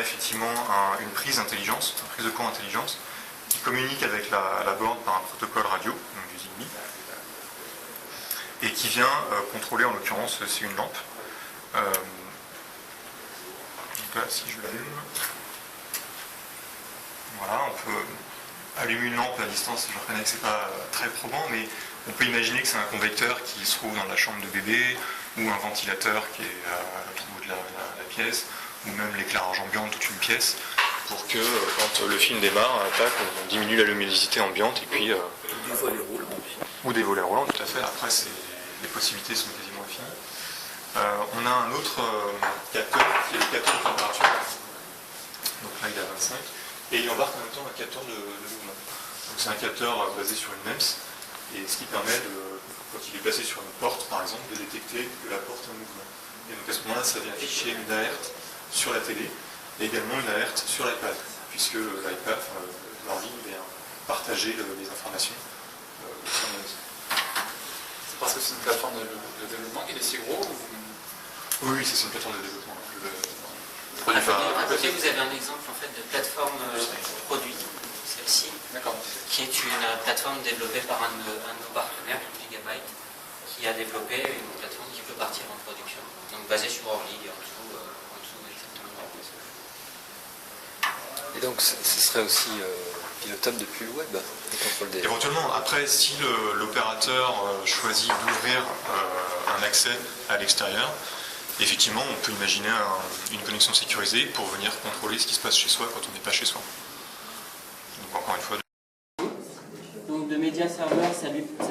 effectivement une prise d'intelligence, une prise de courant intelligence, qui communique avec la borne par un protocole radio, donc du Zigbee, et qui vient contrôler, en l'occurrence, c'est une lampe. Donc là, si je l'allume, voilà, on peut allumer une lampe à distance. Je reconnais que c'est pas très probant, mais on peut imaginer que c'est un convecteur qui se trouve dans la chambre de bébé, ou un ventilateur qui est à l'autre bout de la pièce, ou même l'éclairage ambiant de toute une pièce, pour que quand le film démarre, on diminue la luminosité ambiante et puis... Des volets roulants. Ou des volets roulants, tout à fait. Après, les possibilités sont quasiment infinies. On a un autre capteur qui est le capteur de température. Donc là, il est à 25. Et il embarque en même temps un capteur de mouvement. Donc c'est un capteur basé sur une MEMS, et ce qui permet, quand il est placé sur une porte, par exemple, de détecter que la porte est en mouvement. Et donc à ce moment-là, ça vient afficher une alerte sur la télé, et également une alerte sur l'iPad, puisque l'iPad, l'ordi, vient partager les informations au sein de la MEMS. C'est parce que c'est une plateforme de développement qui est si gros ou... Oui, c'est une plateforme de développement. À côté, vous avez un exemple en fait de plateforme produit, celle-ci, qui est une plateforme développée par un de nos partenaires, Gigabyte, qui a développé une plateforme qui peut partir en production, donc basée sur Orly, en dessous exactement. Et donc ce serait aussi pilotable depuis le web, le contrôle des... Éventuellement, après, si l'opérateur choisit d'ouvrir un accès à l'extérieur, effectivement, on peut imaginer une connexion sécurisée pour venir contrôler ce qui se passe chez soi quand on n'est pas chez soi. Donc encore une fois... Donc de Media Server, ça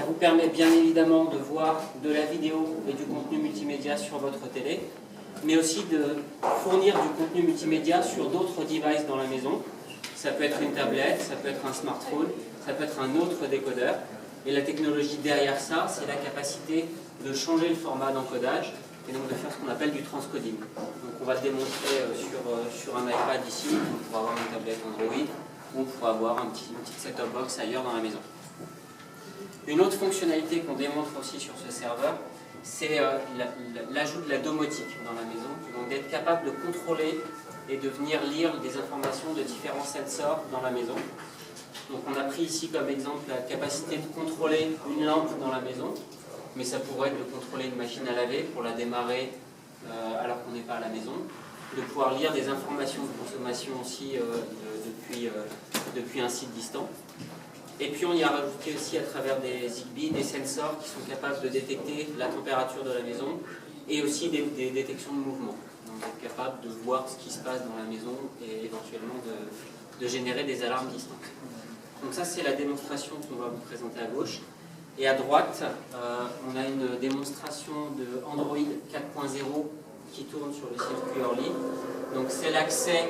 vous permet bien évidemment de voir de la vidéo et du contenu multimédia sur votre télé, mais aussi de fournir du contenu multimédia sur d'autres devices dans la maison. Ça peut être une tablette, ça peut être un smartphone, ça peut être un autre décodeur. Et la technologie derrière ça, c'est la capacité de changer le format d'encodage et donc de faire ce qu'on appelle du transcoding. Donc on va le démontrer sur un iPad ici, on pourra avoir une tablette Android, ou on pourra avoir une petite set-top box ailleurs dans la maison. Une autre fonctionnalité qu'on démontre aussi sur ce serveur, c'est l'ajout de la domotique dans la maison, donc d'être capable de contrôler et de venir lire des informations de différents sensors dans la maison. Donc on a pris ici comme exemple la capacité de contrôler une lampe dans la maison, mais ça pourrait être de contrôler une machine à laver pour la démarrer alors qu'on n'est pas à la maison, de pouvoir lire des informations de consommation aussi depuis un site distant. Et puis on y a rajouté aussi à travers des Zigbee des sensors qui sont capables de détecter la température de la maison et aussi des détections de mouvement. Donc être capable de voir ce qui se passe dans la maison et éventuellement de générer des alarmes distantes. Donc ça c'est la démonstration qu'on va vous présenter à gauche. Et à droite, on a une démonstration de Android 4.0 qui tourne sur le circuit Orly. Donc c'est l'accès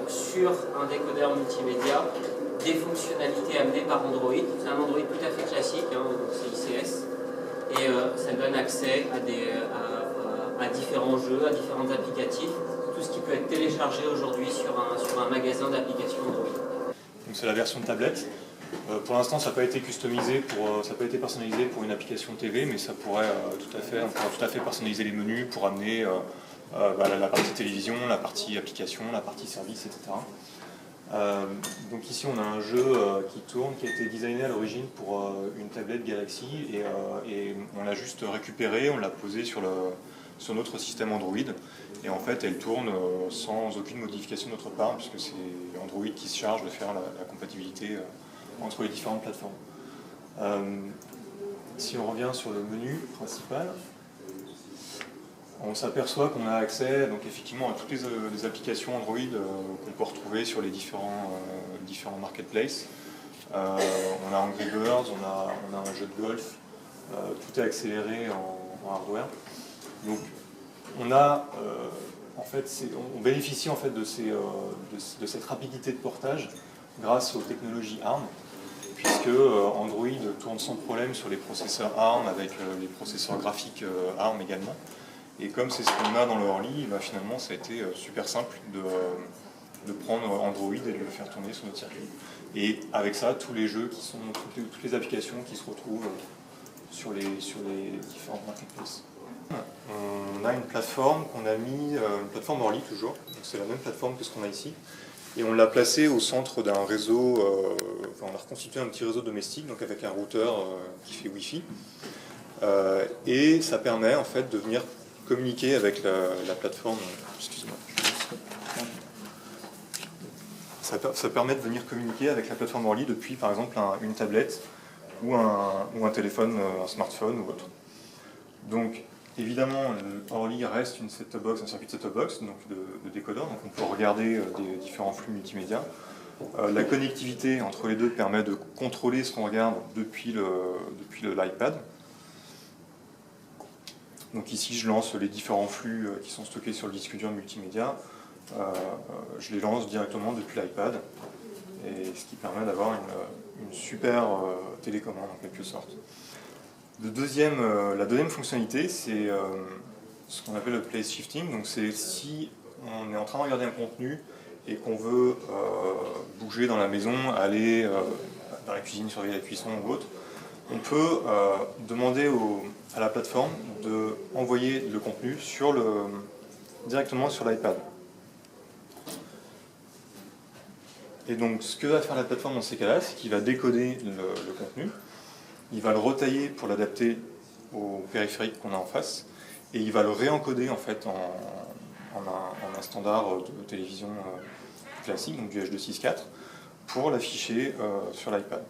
sur un décodeur multimédia des fonctionnalités amenées par Android. C'est un Android tout à fait classique, c'est ICS. Et ça donne accès à différents jeux, à différents applicatifs, tout ce qui peut être téléchargé aujourd'hui sur un magasin d'applications Android. Donc c'est la version de tablette. Pour l'instant, ça n'a pas été customisé, ça n'a pas été personnalisé pour une application TV, mais ça pourrait on pourrait tout à fait personnaliser les menus pour amener la partie télévision, la partie application, la partie service, etc. Donc ici, on a un jeu qui tourne, qui a été designé à l'origine pour une tablette Galaxy, et on l'a juste récupéré, on l'a posé sur notre système Android, et en fait, elle tourne sans aucune modification de notre part, puisque c'est Android qui se charge de faire la compatibilité entre les différentes plateformes. Si on revient sur le menu principal, on s'aperçoit qu'on a accès donc effectivement à toutes les applications Android qu'on peut retrouver sur les différents marketplaces. On a Angry Birds, on a un jeu de golf, tout est accéléré en hardware. Donc on bénéficie en fait de cette rapidité de portage grâce aux technologies ARM, puisque Android tourne sans problème sur les processeurs ARM avec les processeurs graphiques ARM également. Et comme c'est ce qu'on a dans le Orly, finalement ça a été super simple de prendre Android et de le faire tourner sur notre circuit. Et avec ça, tous les jeux toutes les applications qui se retrouvent sur les différentes marketplaces. On on a une plateforme qu'on a mis, une plateforme Orly toujours, c'est la même plateforme que ce qu'on a ici, et on l'a placée au centre d'un réseau, on a reconstitué un petit réseau domestique, donc avec un routeur qui fait Wi-Fi, et ça permet en fait de venir communiquer avec la plateforme, excusez-moi. Ça permet de venir communiquer avec la plateforme Orly depuis par exemple une tablette ou un téléphone, un smartphone ou autre. Donc évidemment, Orly reste une set-top box, un circuit de set-top box, donc de décodeur, donc on peut regarder des différents flux multimédia. La connectivité entre les deux permet de contrôler ce qu'on regarde depuis l'iPad. Donc ici, je lance les différents flux qui sont stockés sur le disque dur multimédia. Je les lance directement depuis l'iPad, et ce qui permet d'avoir une super télécommande en quelque sorte. La deuxième fonctionnalité, c'est ce qu'on appelle le place shifting. Donc c'est si on est en train de regarder un contenu et qu'on veut bouger dans la maison, aller dans la cuisine, surveiller la cuisson ou autre, on peut demander à la plateforme d'envoyer le contenu directement sur l'iPad. Et donc ce que va faire la plateforme dans ces cas-là, c'est qu'il va décoder le contenu, il va le retailler pour l'adapter au périphérique qu'on a en face, et il va le réencoder en fait en un standard de télévision classique, donc du H.264, pour l'afficher sur l'iPad.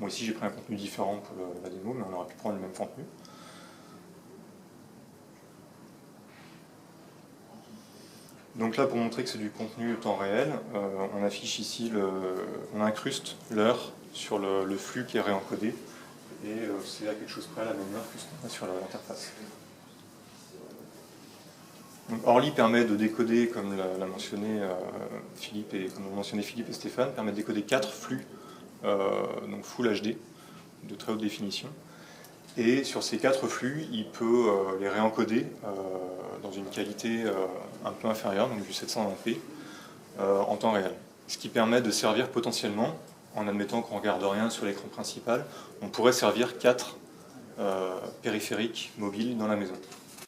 Bon, ici j'ai pris un contenu différent pour la démo, mais on aurait pu prendre le même contenu. Donc là, pour montrer que c'est du contenu temps réel, on affiche ici, on incruste l'heure sur le flux qui est réencodé, et c'est à quelque chose près la même heure que ce qu'on a sur l'interface. Orly permet de décoder, comme l'a mentionné Philippe et Stéphane, permet de décoder 4 flux, donc Full HD, de très haute définition. Et sur ces 4 flux, il peut les réencoder dans une qualité un peu inférieure, donc du 720p, en temps réel. Ce qui permet de servir potentiellement, en admettant qu'on ne regarde rien sur l'écran principal, on pourrait servir 4 périphériques mobiles dans la maison.